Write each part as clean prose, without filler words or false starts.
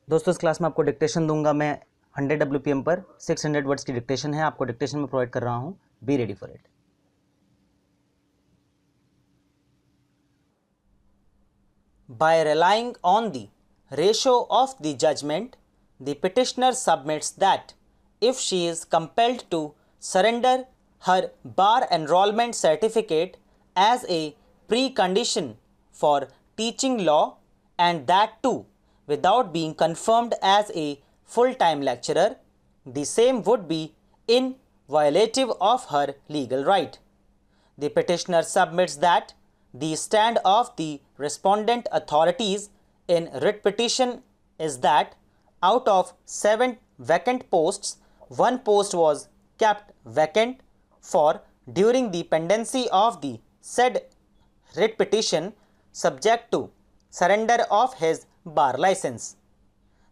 दोस्तों इस क्लास में आपको डिक्टेशन दूंगा मैं 100 WPM पर 600 वर्ड्स की डिक्टेशन है, आपको डिक्टेशन में प्रोवाइड कर रहा हूं। Be ready for it. By relying on the ratio of the judgment, the petitioner submits that if she is compelled to surrender her bar enrollment certificate as a precondition for teaching law, and that too without being confirmed as a full-time lecturer, the same would be in violative of her legal right. The petitioner submits that the stand of the respondent authorities in writ petition is that out of 7 vacant posts, 1 post was kept vacant for during the pendency of the said writ petition subject to surrender of his bar license.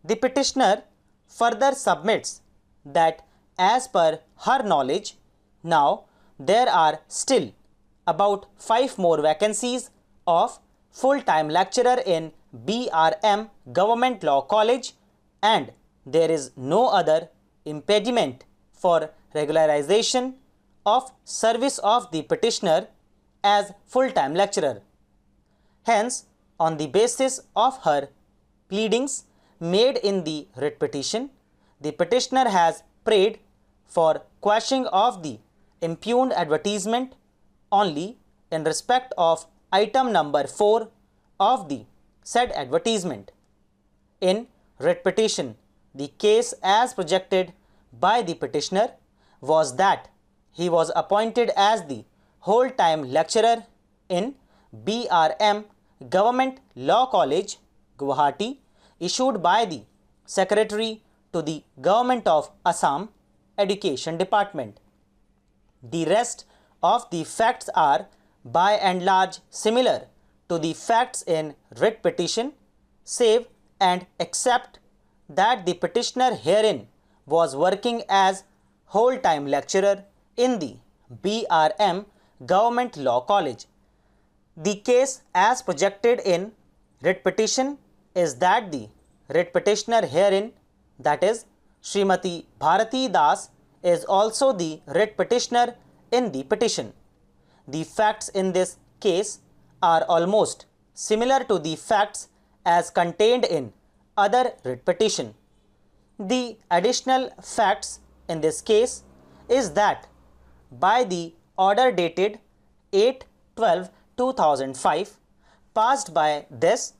The petitioner further submits that as per her knowledge, now there are still about 5 more vacancies of full-time lecturer in BRM Government Law College, and there is no other impediment for regularization of service of the petitioner as full-time lecturer. Hence, on the basis of her pleadings made in the writ petition, the petitioner has prayed for quashing of the impugned advertisement only in respect of item number 4 of the said advertisement. In writ petition, the case as projected by the petitioner was that he was appointed as the whole-time lecturer in BRM Government Law College, Guwahati, issued by the Secretary to the Government of Assam Education Department. The rest of the facts are by and large similar to the facts in writ petition, save and except that the petitioner herein was working as whole-time lecturer in the BRM Government Law College. The case as projected in writ petition is that the writ petitioner herein, that is Srimati Bharati Das, is also the writ petitioner in the petition. The facts in this case are almost similar to the facts as contained in other writ petition. The additional facts in this case is that by the order dated 8/12/2005 passed by this,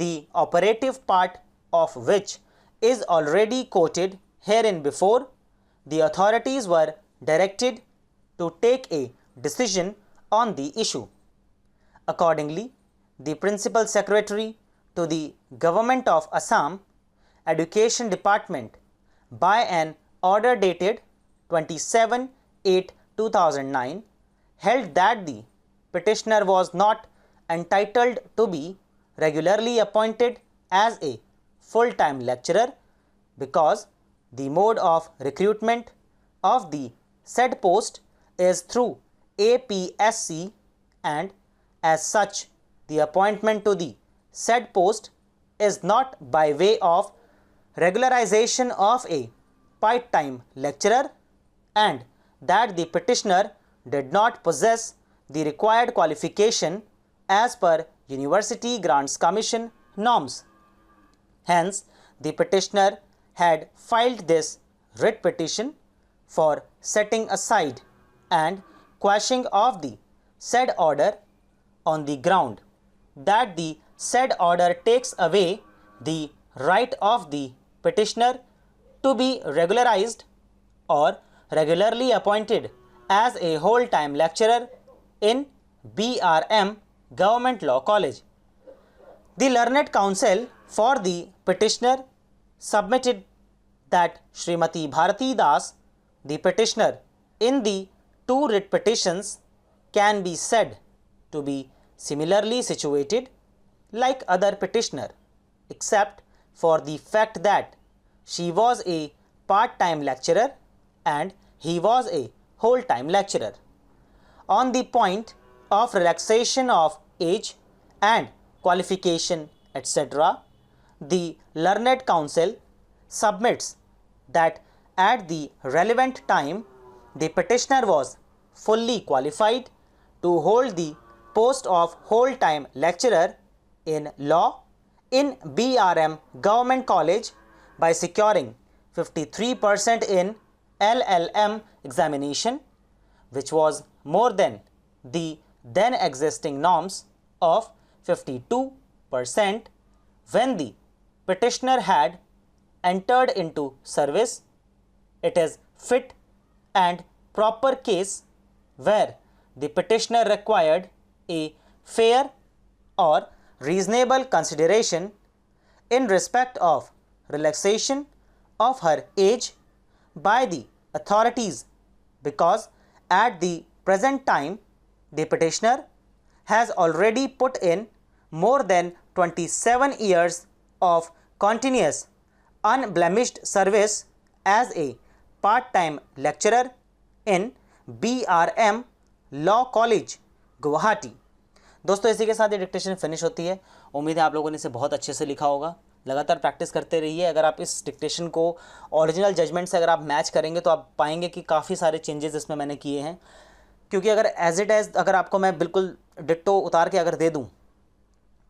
the operative part of which is already quoted herein before, the authorities were directed to take a decision on the issue. Accordingly, the Principal Secretary to the Government of Assam Education Department, by an order dated 27/8/2009, held that the petitioner was not entitled to be regularly appointed as a full-time lecturer because the mode of recruitment of the said post is through APSC, and as such the appointment to the said post is not by way of regularization of a part-time lecturer, and that the petitioner did not possess the required qualification as per University Grants Commission norms. Hence, the petitioner had filed this writ petition for setting aside and quashing of the said order on the ground that the said order takes away the right of the petitioner to be regularized or regularly appointed as a whole-time lecturer in BRM Government Law College. The learned counsel for the petitioner submitted that Srimati Bharati Das, the petitioner in the 2 writ petitions, can be said to be similarly situated like other petitioner, except for the fact that she was a part-time lecturer and he was a whole-time lecturer. On the point of relaxation of age and qualification, etc., the learned counsel submits that at the relevant time the petitioner was fully qualified to hold the post of whole-time lecturer in law in BRM Government College by securing 53% in LLM examination, which was more than the then existing norms of 52% when the petitioner had entered into service. It is fit and proper case where the petitioner required a fair or reasonable consideration in respect of relaxation of her age by the authorities, because at the present time the petitioner has already put in more than 27 years of continuous unblemished service as a part-time lecturer in BRM Law College, Guwahati. दोस्तों इसी के साथ ये dictation finish होती है। उम्मीद है आप लोगों ने इसे बहुत अच्छे से लिखा होगा। लगातार प्रैक्टिस करते रहिए। अगर आप इस डिक्टेशन को ओरिजिनल जजमेंट से अगर आप मैच करेंगे तो आप पाएंगे कि काफ़ी सारे चेंजेस इसमें मैंने किए हैं, क्योंकि अगर एज इट एज अगर आपको मैं बिल्कुल डिट्टो उतार के अगर दे दूं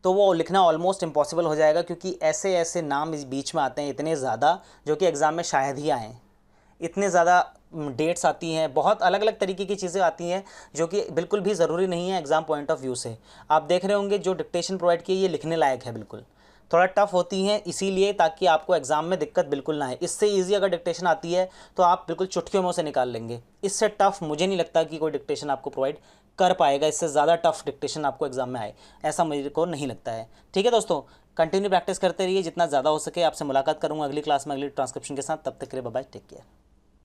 तो वो लिखना ऑलमोस्ट इम्पॉसिबल हो जाएगा, क्योंकि ऐसे ऐसे नाम इस बीच में आते हैं इतने ज़्यादा जो कि एग्ज़ाम में शायद ही आएँ। इतने ज़्यादा डेट्स आती हैं, बहुत अलग अलग तरीके की चीज़ें आती हैं जो कि बिल्कुल भी ज़रूरी नहीं है एग्ज़ाम पॉइंट ऑफ व्यू से। आप देख रहे होंगे जो डिक्टेशन प्रोवाइड की ये लिखने लायक है, बिल्कुल थोड़ा टफ होती हैं इसीलिए ताकि आपको एग्ज़ाम में दिक्कत बिल्कुल ना आए। इससे ईजी अगर डिक्टेशन आती है तो आप बिल्कुल चुटकियों में उसे निकाल लेंगे। इससे टफ मुझे नहीं लगता कि कोई डिक्टेशन आपको प्रोवाइड कर पाएगा, इससे ज़्यादा टफ डिक्टेशन आपको एग्जाम में आए, ऐसा मुझे को नहीं लगता है। ठीक है दोस्तों, कंटिन्यू प्रैक्टिस करते रहिए जितना ज़्यादा हो सके। आपसे मुलाकात करूँगा अगली क्लास में अगली ट्रांसक्रिप्शन के साथ। तब तक के लिए बाय बाय, टेक केयर।